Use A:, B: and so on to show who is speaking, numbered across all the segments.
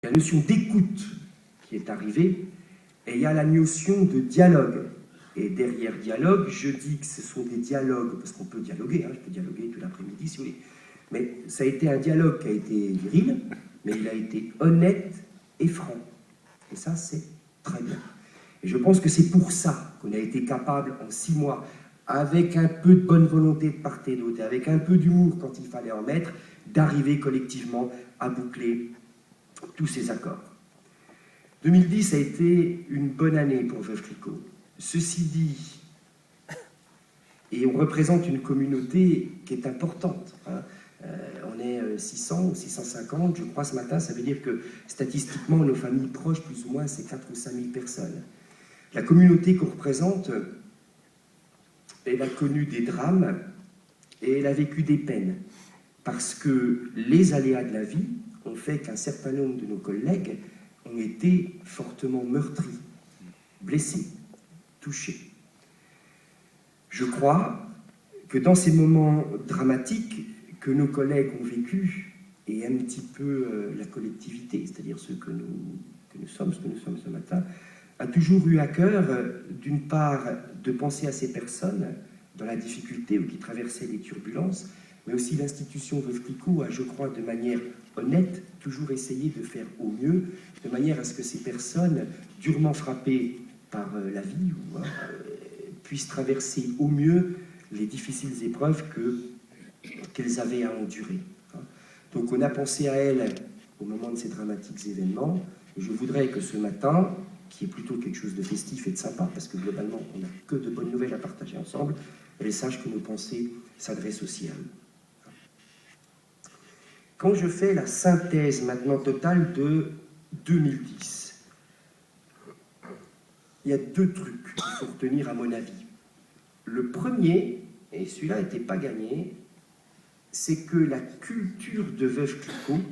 A: la notion d'écoute qui est arrivée, et il y a la notion de dialogue. Et derrière dialogue, je dis que ce sont des dialogues, parce qu'on peut dialoguer, hein, je peux dialoguer tout l'après-midi si vous voulez, mais ça a été un dialogue qui a été viril, mais il a été honnête et franc. Et ça, c'est très bien. Et je pense que c'est pour ça qu'on a été capable, en 6 mois, avec un peu de bonne volonté de part et d'autre, et avec un peu d'humour quand il fallait en mettre, d'arriver collectivement à boucler tous ces accords. 2010 a été une bonne année pour Veuve Clicquot. Ceci dit, et on représente une communauté qui est importante, hein. On est 600 ou 650, je crois, ce matin. Ça veut dire que, statistiquement, nos familles proches, plus ou moins, c'est 4 ou 5 000 personnes. La communauté qu'on représente, elle a connu des drames et elle a vécu des peines. Parce que les aléas de la vie ont fait qu'un certain nombre de nos collègues ont été fortement meurtris, blessés, touchés. Je crois que dans ces moments dramatiques que nos collègues ont vécu, et un petit peu la collectivité, c'est-à-dire ce que nous sommes ce matin, a toujours eu à cœur, d'une part, de penser à ces personnes dans la difficulté ou qui traversaient des turbulences, mais aussi l'institution Veuve Clicquot a, je crois, de manière honnête, toujours essayé de faire au mieux, de manière à ce que ces personnes, durement frappées par la vie, puissent traverser au mieux les difficiles épreuves qu'elles avaient à endurer. Donc on a pensé à elles au moment de ces dramatiques événements. Je voudrais que ce matin, qui est plutôt quelque chose de festif et de sympa, parce que globalement on n'a que de bonnes nouvelles à partager ensemble, elles sachent que nos pensées s'adressent aussi à eux. Quand je fais la synthèse maintenant totale de 2010, il y a 2 trucs qu'il faut retenir à mon avis. Le premier, et celui-là n'était pas gagné, c'est que la culture de Veuve Clicquot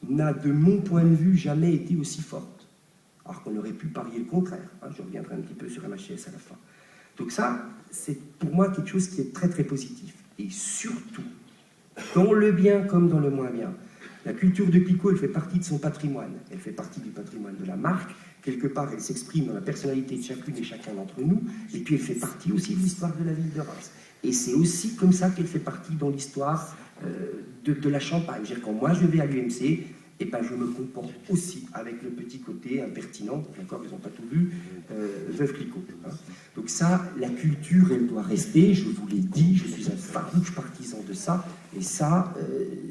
A: n'a, de mon point de vue, jamais été aussi forte. Alors qu'on aurait pu parier le contraire. Hein, je reviendrai un petit peu sur MHS à la fin. Donc ça, c'est pour moi quelque chose qui est très très positif. Et surtout, dans le bien comme dans le moins bien, la culture de Clicquot, elle fait partie de son patrimoine. Elle fait partie du patrimoine de la marque. Quelque part, elle s'exprime dans la personnalité de chacune et chacun d'entre nous. Et puis, elle fait partie aussi de l'histoire de la ville de Reims. Et c'est aussi comme ça qu'elle fait partie dans l'histoire de la Champagne. C'est-à-dire, quand moi je vais à l'UMC, et ben, je me comporte aussi avec le petit côté impertinent, encore ils n'ont pas tout vu, Veuve Clicquot. Hein. Donc ça, la culture, elle doit rester, je vous l'ai dit, je suis un farouche partisan de ça, et ça,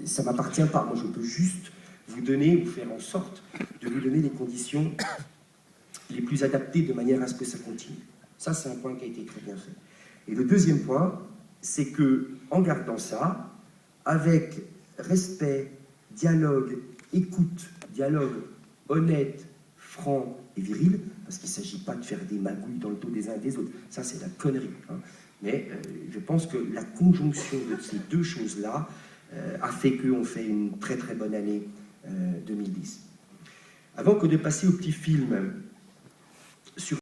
A: ça ne m'appartient pas. Moi, je peux juste vous donner, ou faire en sorte de vous donner les conditions les plus adaptées de manière à ce que ça continue. Ça, c'est un point qui a été très bien fait. Et le deuxième point, c'est que, en gardant ça, avec respect, dialogue, écoute, dialogue honnête, franc et viril, parce qu'il ne s'agit pas de faire des magouilles dans le dos des uns et des autres, ça c'est la connerie. Hein. Mais je pense que la conjonction de ces 2 choses-là a fait qu'on fait une très très bonne année 2010. Avant que de passer au petit film sur